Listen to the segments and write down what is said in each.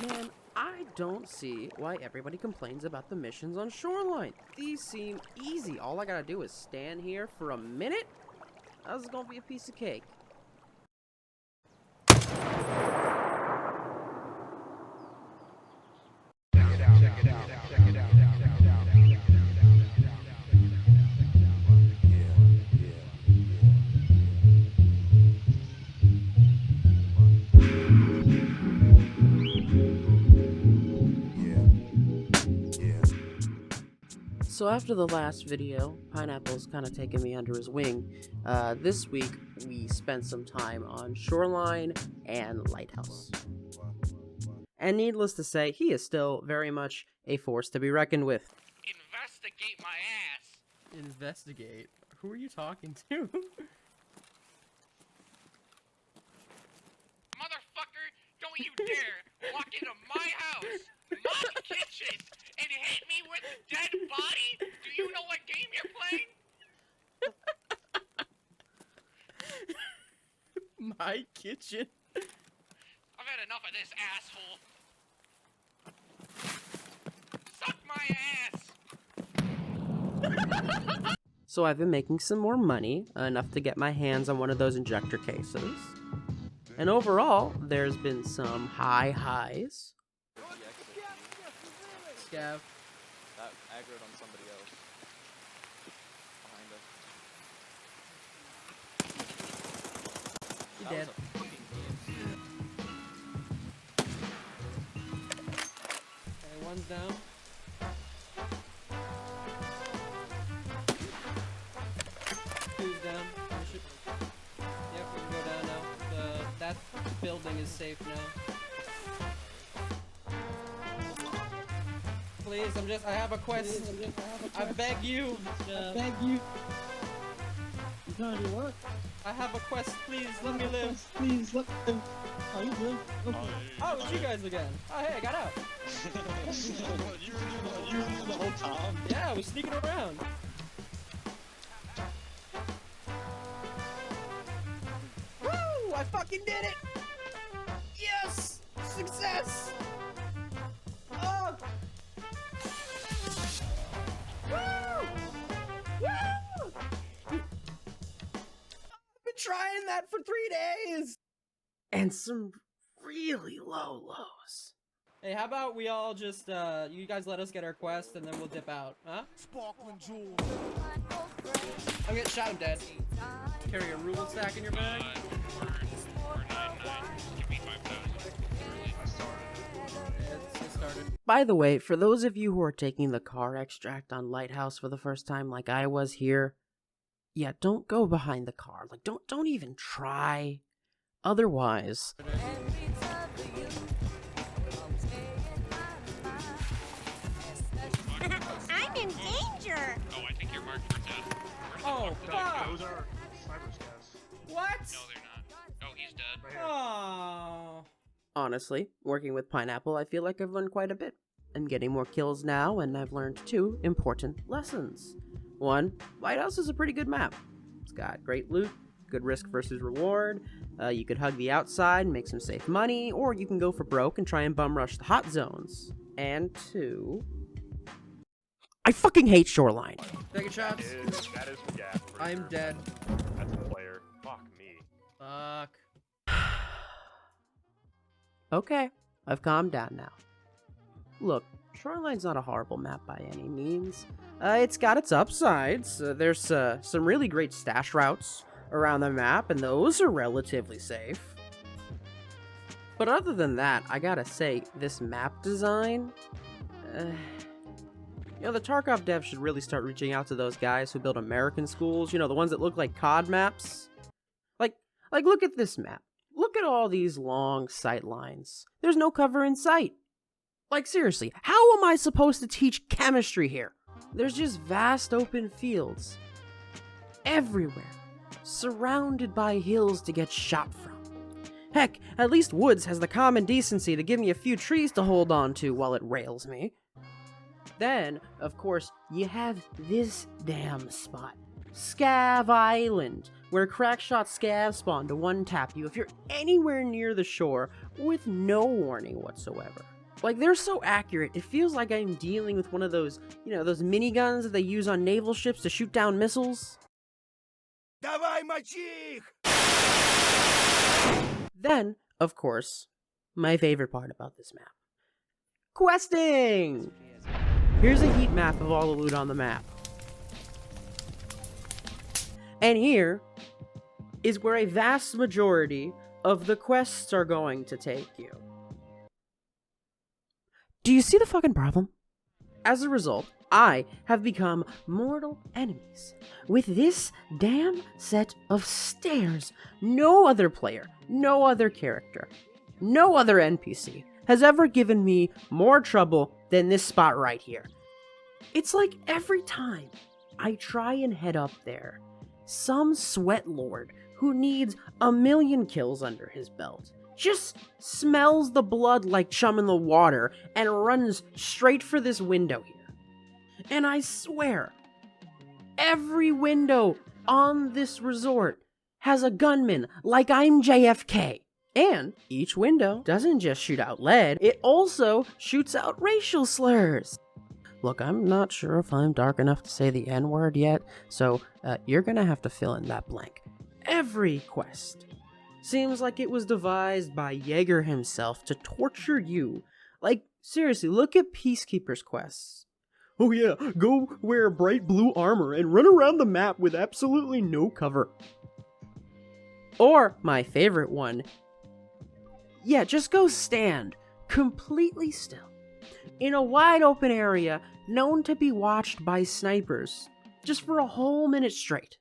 Man, I don't see why everybody complains about the missions on Shoreline. These seem easy. All I gotta do is stand here for a minute. This is gonna be a piece of cake. So after the last video, Pineapple's kind of taken me under his wing. This week, we spent some time on Shoreline and Lighthouse. And needless to say, he is still very much a force to be reckoned with. Investigate my ass! Investigate? Who are you talking to? Motherfucker, don't you dare walk into my house, my kitchen, and hit me with a dead body? Do you know what game you're playing? My kitchen? I've had enough of this asshole. Suck my ass! So I've been making some more money, enough to get my hands on one of those injector cases. And overall, there's been some high highs. Scav. That aggroed on somebody else. Behind us. You dead. Okay, one's down. Two's down. Finish it. Yep, we can go down now. That building is safe now. Please, I have a quest. I beg you. I beg you. You trying to do what? I have a quest. Please, let me live. Please, let me. How you doing? Okay. Oh, it's you guys again. Oh, hey, I got out. you were there the whole time? Yeah, I was sneaking around. Woo! I fucking did it! Yes! Success! Oh! Woo! Woo! I've been trying that for 3 days! And some really low lows. Hey, how about we all just, you guys let us get our quest and then we'll dip out, huh? Sparkling jewels. I'm getting shot, I'm dead. Carry a rule stack in your bag? 499. Give me 5,000. It started. By the way, for those of you who are taking the car extract on Lighthouse for the first time like I was here, yeah, don't go behind the car. Like, don't even try. Otherwise... I'm in danger! Oh, I think you're marked for death. Oh, fuck! Those are sniper scavs. What? No, they're not. Oh, he's dead. Right here. Oh. Honestly, working with Pineapple, I feel like I've learned quite a bit. I'm getting more kills now, and I've learned 2 important lessons. 1, Lighthouse is a pretty good map. It's got great loot, good risk versus reward. You could hug the outside and make some safe money, or you can go for broke and try and bum rush the hot zones. And 2, I fucking hate Shoreline. Taking shots. That is the gap. I'm dead. That's a player. Fuck me. Fuck. Okay, I've calmed down now. Look, Shoreline's not a horrible map by any means. It's got its upsides. There's some really great stash routes around the map, and those are relatively safe. But other than that, I gotta say, this map design... you know, the Tarkov devs should really start reaching out to those guys who build American schools, you know, the ones that look like COD maps. Like, look at this map. Look at all these long sight lines. There's no cover in sight. Like, seriously, how am I supposed to teach chemistry here? There's just vast open fields. Everywhere. Surrounded by hills to get shot from. Heck, at least Woods has the common decency to give me a few trees to hold on to while it rails me. Then, of course, you have this damn spot. Scav Island, where crackshot scavs spawn to one-tap you if you're anywhere near the shore with no warning whatsoever. Like, they're so accurate, it feels like I'm dealing with one of those, those miniguns that they use on naval ships to shoot down missiles. Давай, мочи их! Then, of course, my favorite part about this map. Questing! Here's a heat map of all the loot on the map. And here is where a vast majority of the quests are going to take you. Do you see the fucking problem? As a result, I have become mortal enemies with this damn set of stairs. No other player, no other character, no other NPC has ever given me more trouble than this spot right here. It's like every time I try and head up there, some sweat lord who needs 1,000,000 kills under his belt just smells the blood like chum in the water and runs straight for this window here. And I swear, every window on this resort has a gunman like I'm JFK. And each window doesn't just shoot out lead, it also shoots out racial slurs. Look, I'm not sure if I'm dark enough to say the N-word yet, so you're gonna have to fill in that blank. Every quest seems like it was devised by Jaeger himself to torture you. Like, seriously, look at Peacekeeper's quests. Oh yeah, go wear bright blue armor and run around the map with absolutely no cover. Or, my favorite one, yeah, just go stand completely still in a wide open area known to be watched by snipers just for a whole minute straight.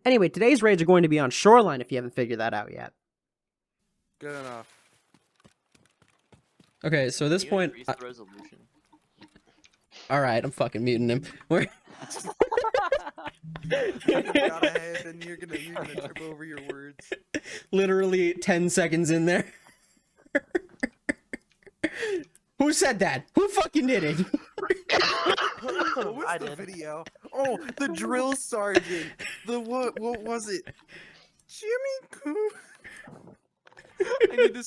Anyway, today's raids are going to be on Shoreline if you haven't figured that out yet. Good enough. Okay, so at this point... Increase the resolution. Alright, I'm fucking muting him. We're... Got ahead, and you're gonna trip over your words. Literally 10 seconds in there. Who said that? Who fucking did it? What was the video? Oh, the drill sergeant. The what was it? Jimmy Coo. I need to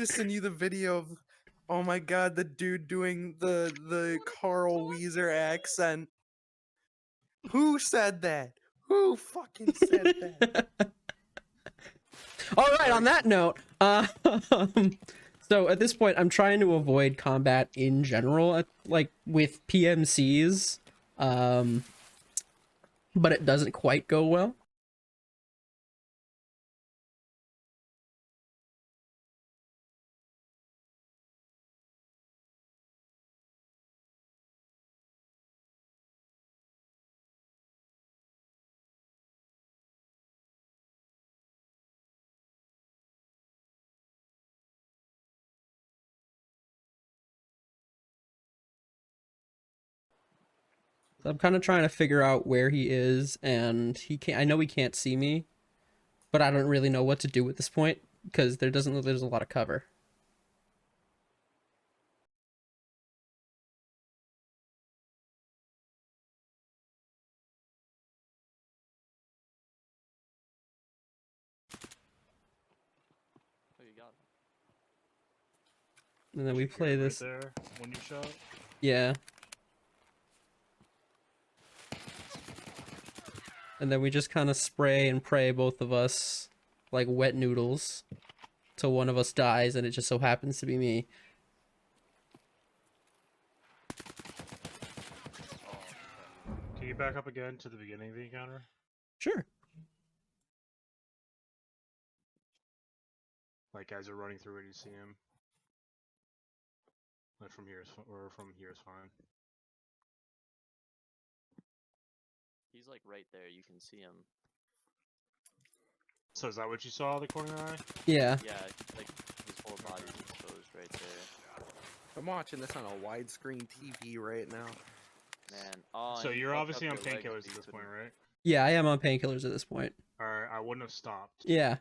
send you the video of, oh my god, the dude doing the Carl Weezer accent. Who said that? Who fucking said that? Alright, on that note, so at this point, I'm trying to avoid combat in general, like with PMCs, but it doesn't quite go well. So I'm kind of trying to figure out where he is, and I know he can't see me, but I don't really know what to do at this point because there's a lot of cover. Oh, you got it. And then we play Right this. there when you shot. Yeah. And then we just kind of spray and pray, both of us, like wet noodles, till one of us dies, and it just so happens to be me. Can you back up again to the beginning of the encounter? Sure. Like guys are running through and you see him. Like from here is fine. He's like right there. You can see him. So is that what you saw, the corner eye? Yeah. Yeah, like his whole body's exposed right there. I'm watching this on a widescreen TV right now. Man, oh. So and you you're fucked obviously up on your leg painkillers if you at this point, couldn't- right? Yeah, I am on painkillers at this point. Alright, I wouldn't have stopped. Yeah.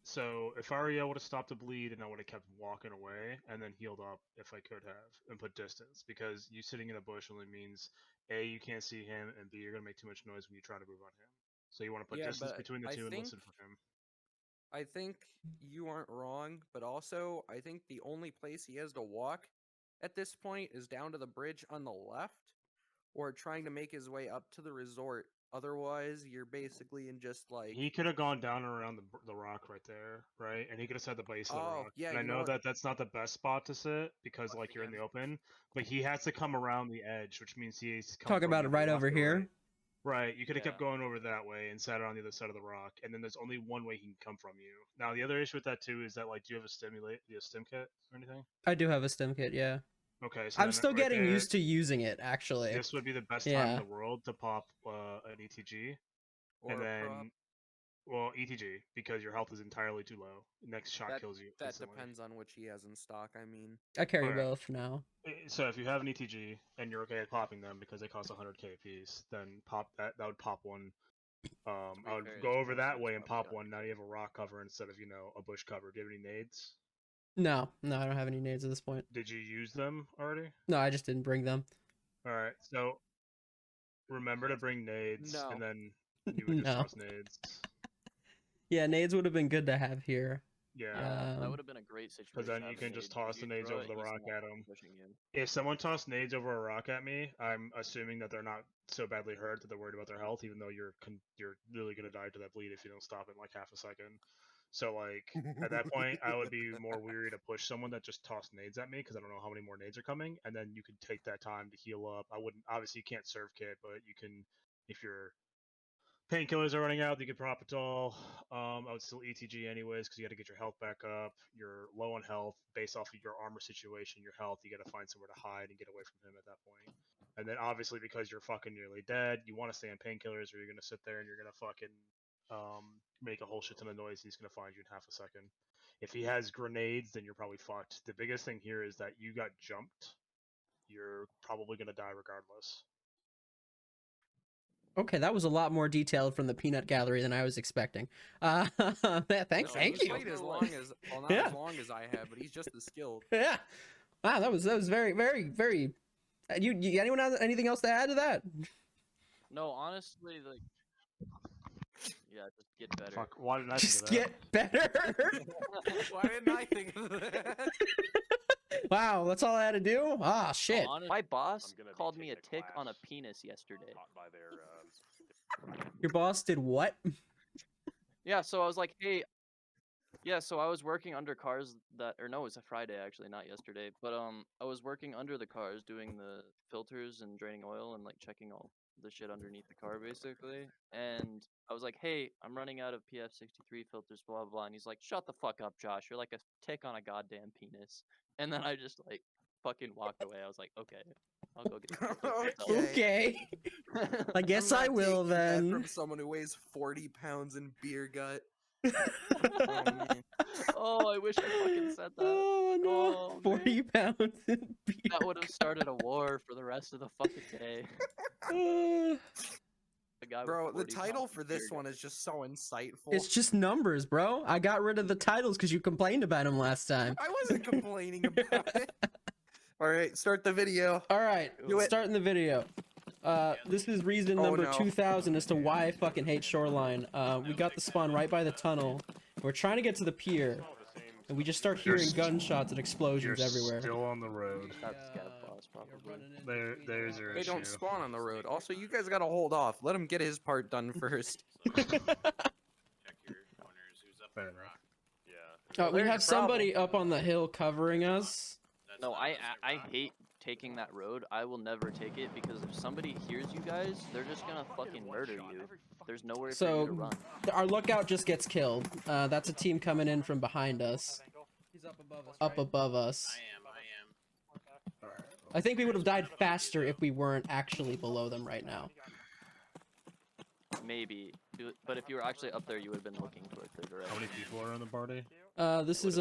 So if I were you, I would have stopped the bleed and I would have kept walking away and then healed up if I could have and put distance, because you sitting in a bush only means A, you can't see him, and B, you're gonna make too much noise when you try to move on him. So you want to put Yeah, distance but between the I two and think- listen for him. I think you aren't wrong, but also I think the only place he has to walk at this point is down to the bridge on the left, or trying to make his way up to the resort. Otherwise, you're basically in just like. He could have gone down and around the rock right there, right? And he could have set the base of the Oh, rock. yeah, And I you know know what? that that's not the best spot to sit because like you're in the open, but he has to come around the edge, which means he's come Talk from about it either right left over or here. right. Right, you could have Yeah. kept going over that way and sat on the other side of the rock, and then there's only one way he can come from you. Now the other issue with that too is that like, do you have a stim kit or anything? I do have a stim kit, yeah. Okay, so I'm then still right getting there, used to using it, actually. this would be the best time in Yeah. the world to pop an ETG, Or and a then prop. well ETG because your health is entirely too low. Next shot That, kills you. that instantly. depends on which he has in stock. I mean, I carry Okay. both now. So if you have an ETG and you're okay at popping them because they cost 100k a piece, then pop that. That would pop one. I would fair, go it's over that mostly way and probably pop one. Now you have a rock cover instead of a bush cover. Do you have any nades? No, I don't have any nades at this point. Did you use them already? No, I just didn't bring them. All right. So remember to bring nades, No. and then you would just No. toss nades. Yeah, nades would have been good to have here. Yeah. that Um, would have been a great situation. Because then to you have can a just nade. toss If the you nades throw over it, the he's rock not at them. pushing you. If someone tossed nades over a rock at me, I'm assuming that they're not so badly hurt that they're worried about their health, even though you're really gonna die to that bleed if you don't stop in like half a second. So like at that point, I would be more weary to push someone that just tossed nades at me because I don't know how many more nades are coming, and then you could take that time to heal up. I wouldn't obviously you can't serve kit, but you can if your painkillers are running out, you could propofol. I would still ETG anyways because you got to get your health back up. You're low on health based off of your armor situation, your health. You got to find somewhere to hide and get away from him at that point. And then obviously because you're fucking nearly dead, you want to stay on painkillers, or you're gonna sit there and you're gonna fucking make a whole shit ton of noise. And he's gonna find you in half a second. If he has grenades, then you're probably fucked. The biggest thing here is that you got jumped. You're probably gonna die regardless. Okay, that was a lot more detailed from the peanut gallery than I was expecting. Thank he's you. played as long as, well, not Yeah. as long as I have, but he's just as skilled. Yeah. Wow, that was very, very, very. You anyone have anything else to add to that? No, honestly, like, yeah, just get better. Fuck. Why didn't I think Just of that? get better. Why didn't I think of that? Wow, that's all I had to do. Ah, shit. My boss I'm gonna be called me a taking a tick on a class penis yesterday. Taught by their, Your boss did what? Yeah, so I was like, hey. Yeah, so I was working under cars that, or no, it was a Friday actually, not yesterday. But I was working under the cars doing the filters and draining oil and like checking all the shit underneath the car basically. And I was like, hey, I'm running out of PF63 filters, blah blah blah. And he's like, shut the fuck up, Josh. You're like a tick on a goddamn penis. And then I just like fucking walked away. I was like, okay, I'll go get the filters myself. Okay. I guess I'm I not will taking that then. From someone who weighs 40 pounds in beer gut. Oh, man. Oh, I wish I fucking said that. Oh no, Oh, 40 pounds in beer. That would have started a war for the rest of the fucking day. The guy with Bro, the 40 title pounds for of this beer one is just so insightful. It's just numbers, bro. I got rid of the titles because you complained about them last time. I wasn't complaining about it. Alright, start the video. All right, Do it. starting the video. This is reason Oh, number no. 2000 as to why I fucking hate Shoreline. We got the spawn right by the tunnel. We're trying to get to the pier, and we just start hearing gunshots and You're explosions everywhere. still on the road. That's Scav boss, probably. There's your They issue. don't spawn on the road. Also, you guys gotta hold off. Let him get his part done first. Fair enough. Yeah. We there's have your problem. somebody up on the hill covering us. No, I hate taking that road. I will never take it because if somebody hears you guys, they're just gonna fucking murder you. There's nowhere for you to So run. our lookout just gets killed. That's a team coming in from behind us. He's up above us. Up above us. I think we would have died faster if we weren't actually below them right now. Maybe, but if you were actually up there, you would have been looking towards the How direction. many people are in the party? This is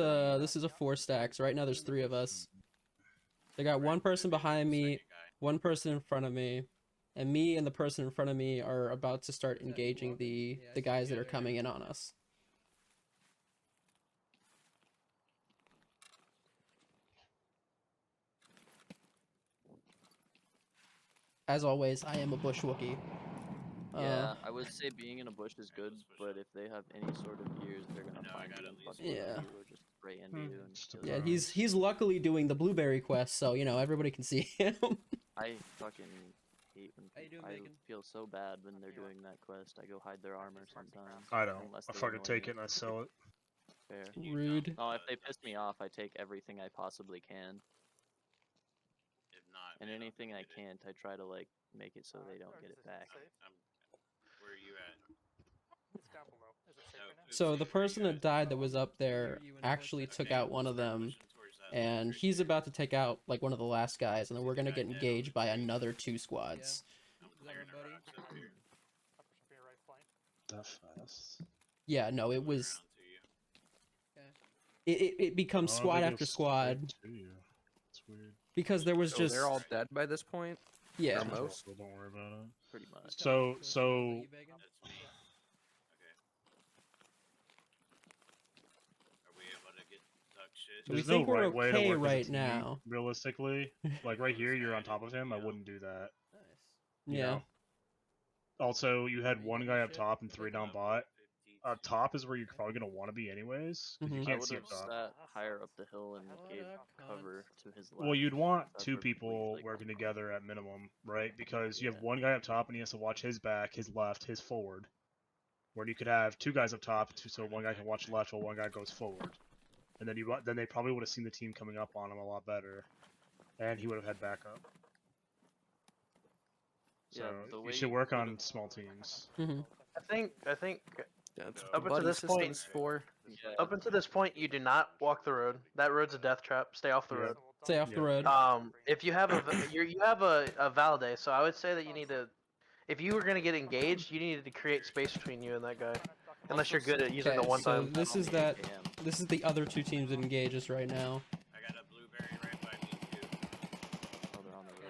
a 4 stack. So right now there's 3 of us. They got one person behind me, one person in front of me, and me and the person in front of me are about to start engaging the guys that are coming in on us. As always, I am a bush Wookie. Yeah, I would say being in a bush is good, but if they have any sort of ears, they're gonna find you and fuck with Yeah. you or just spray into you and kill Yeah, you. he's luckily doing the blueberry quest, so you know everybody can see him. I fucking hate when How you doing, I Bacon? feel so bad when they're doing that quest. I go hide their armor sometimes. I don't. Unless I they fucking annoy take me. it and I sell it. Fair. Rude. No, if they piss me off, I take everything I possibly can. If not, And man, I'll anything I get it. can't, I try to like make it so they don't get it back. Where are you at? It's down below. Is it safe right now? So the person that died that was up there actually took out one of them, and he's about to take out like one of the last guys, and then we're gonna get engaged by another 2 squads. I'm clearing the rocks up here. I'll push up your right flank. That fast. Yeah, no, it was. Around to you. It becomes Oh, squad they go after straight squad to you. It's weird. because there was So just they're all dead by this point. yeah. Or most. So don't worry about it. Pretty much. So That's me. Okay. Are we able to get duck shit? We There's think no we're right way to okay work as a right team, now. realistically. Like right here, you're on top of him. I wouldn't do that. You Yeah. know? Also, you had one guy up top and 3 down bot. Up top is where you're probably gonna want to be anyways, because you Mhm. I can't would see have up top. sat higher up the hill and gave cover to his left. Well, you'd want That's 2 where people people usually working come. together at minimum, right? Because you have Yeah. one guy up top and he has to watch his back, his left, his forward. Where you could have 2 guys up top, so one guy can watch left while one guy goes forward. And then they probably would have seen the team coming up on him a lot better, and he would have had backup. So Yeah, the you way should you work could've- on small teams. Mhm. I think That's what Up the until buddy this point- system's for. Yeah, up until this point, you do not walk the road. That road's a death trap. Stay off the Yeah. road. Stay off the Yeah. road. If you have you have a Valde, so I would say that you need to, if you were gonna get engaged, you needed to create space between you and that guy. Unless you're good at using the Okay, one so time. this is on that. the AKM. This is the other 2 teams that engage us right now. I got a blueberry right by me too. Oh, they're on the road.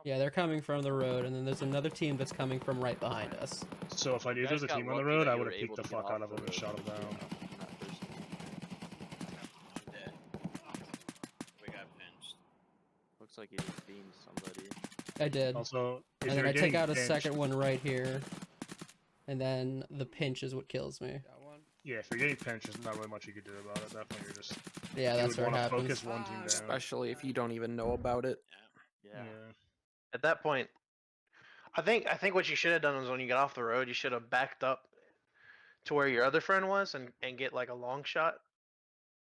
Yeah, they're coming from the road, and then there's another team that's coming from right behind us. So if I knew You there was guys a got team on the lucky road, that I you would were have able peeked the to get fuck out off of the him and road shot him quickly down. enough in that first game. I'm dead. We got pinched. Looks like you just beamed somebody. I did. Also, if And then you're I take getting out a pinched- second one right here. And then the pinch is what kills me. Yeah, if you're getting pinched, there's not really much you could do about it. Definitely, you're just Yeah, you that's would where it want to happens. focus one team down. Especially if you don't even know about it. Yeah. At that point, I think what you should have done was when you got off the road, you should have backed up to where your other friend was and get like a long shot.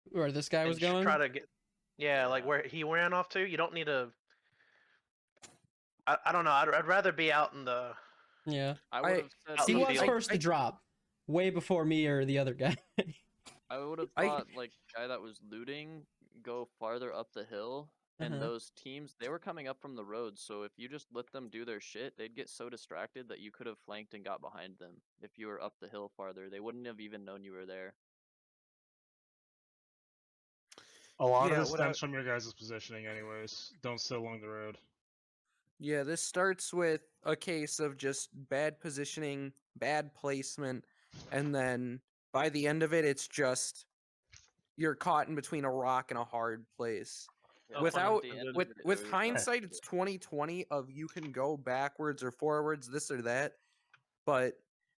Where this guy and was going? Try to get, yeah, like where he ran off to. You don't need to. I don't know. I'd rather be out in the. Yeah. I would have said Out He in the was field. first to drop. Way before me or the other guy. I would have I- thought like the guy that was looting go farther up the hill, and Uh-huh. those teams they were coming up from the road. So if you just let them do their shit, they'd get so distracted that you could have flanked and got behind them. If you were up the hill farther, they wouldn't have even known you were there. A lot Yeah, of this what I- stems from your guys' positioning, anyways. Don't sit along the road. Yeah, this starts with a case of just bad positioning, bad placement, and then by the end of it, it's just you're caught in between a rock and a hard place. Yeah, Without at the end of with it, it with was hindsight, it's 2020 of you can go backwards or forwards, this or that. But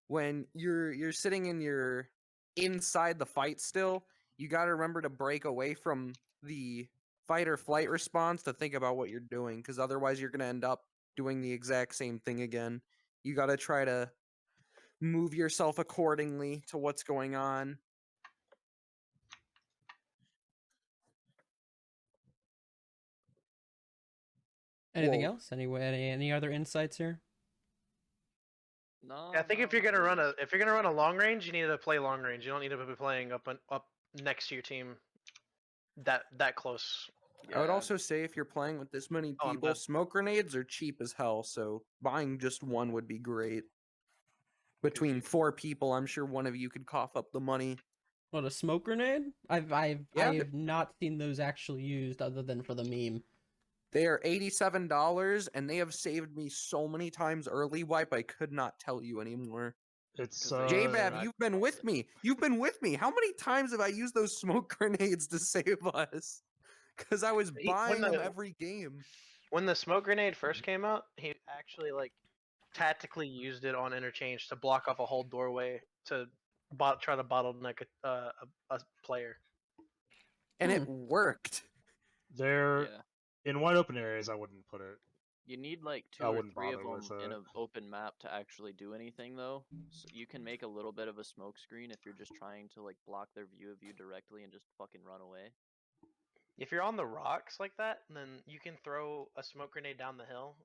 when you're sitting in your inside the fight still, you got to remember to break away from the fight or flight response to think about what you're doing, because otherwise you're going to end up doing the exact same thing again. You got to try to move yourself accordingly to what's going on. Anything Whoa. else? Any other insights here? No. I think if you're gonna run a long range, you need to play long range. You don't need to be playing up next to your team. That close. I would Yeah. also say if you're playing with this many Oh, I'm people, dead. smoke grenades are cheap as hell, so buying just one would be great. Between 4 people, I'm sure one of you could cough up the money. What, a smoke grenade? Yeah. I've not seen those actually used other than for the meme. They are $87, and they have saved me so many times early wipe I could not tell you anymore. It's 'Cause they J-Bab, not- you've been with me. You've been with me. How many times have I used those smoke grenades to save us? Because I was When buying them the- every game. When the smoke grenade first came out, he actually like tactically used it on interchange to block off a whole doorway to try to bottleneck a player. And it worked. There, Yeah. in wide open areas, I wouldn't put it. You need like I 2 or wouldn't 3 of bother with them in it. an open map to actually do anything though. So you can make a little bit of a smoke screen if you're just trying to like block their view of you directly and just fucking run away. If you're on the rocks like that, then you can throw a smoke grenade down the hill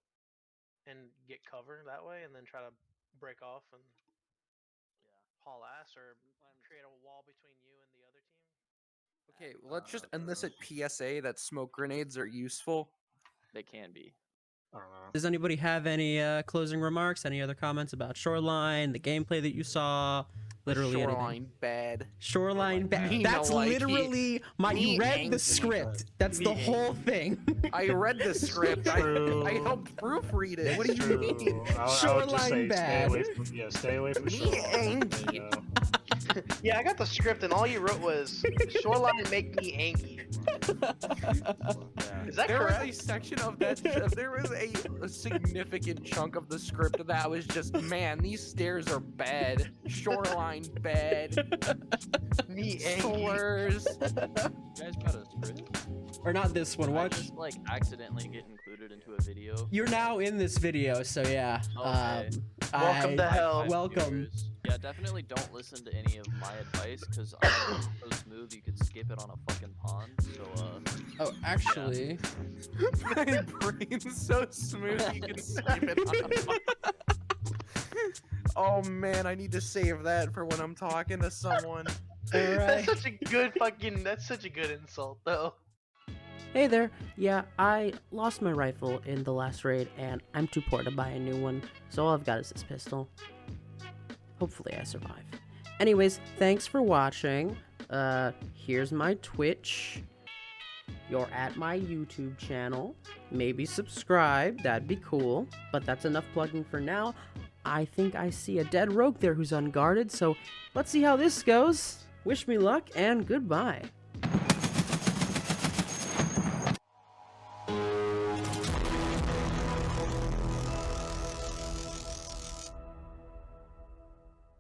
and get cover that way, and then try to break off and haul ass, or create a wall between you and the other team. Okay, well, let's just end this at PSA that smoke grenades are useful. They can be. I don't know. Does anybody have any closing remarks? Any other comments about Shoreline, the gameplay that you saw? Literally Shoreline anything. bad. Shoreline bad. Me That's no like it. literally my. Me You read angry. the script. That's the whole thing. I read the script. I True. helped proofread it. What do you True. mean? I would just Shoreline say bad. Stay away from Me Shoreline. angry. You know. Yeah, I got the script, and all you wrote was "Shoreline make me angry." Is that There was correct? a section of that. There was a significant chunk of the script that was just, man, these stairs are bad. Shoreline bad. Me angry. Slurs. You guys got a script? Or not this one. I Watch. just like accidentally get included into a video. You're now in this video, so yeah. Okay. Welcome to hell. Welcome. Yeah, definitely don't listen to any of my advice because I'm so smooth you could skip it on a fucking pond. So Oh, actually. My brain's so smooth you can skip it on a Oh man, I need to save that for when I'm talking to someone. Alright. That's such a good fucking. That's such a good insult, though. Hey there. Yeah, I lost my rifle in the last raid, and I'm too poor to buy a new one, so all I've got is this pistol. Hopefully I survive. Anyways, thanks for watching. Here's my Twitch. You're at my YouTube channel. Maybe subscribe, that'd be cool. But that's enough plugging for now. I think I see a dead rogue there who's unguarded, so let's see how this goes. Wish me luck, and goodbye.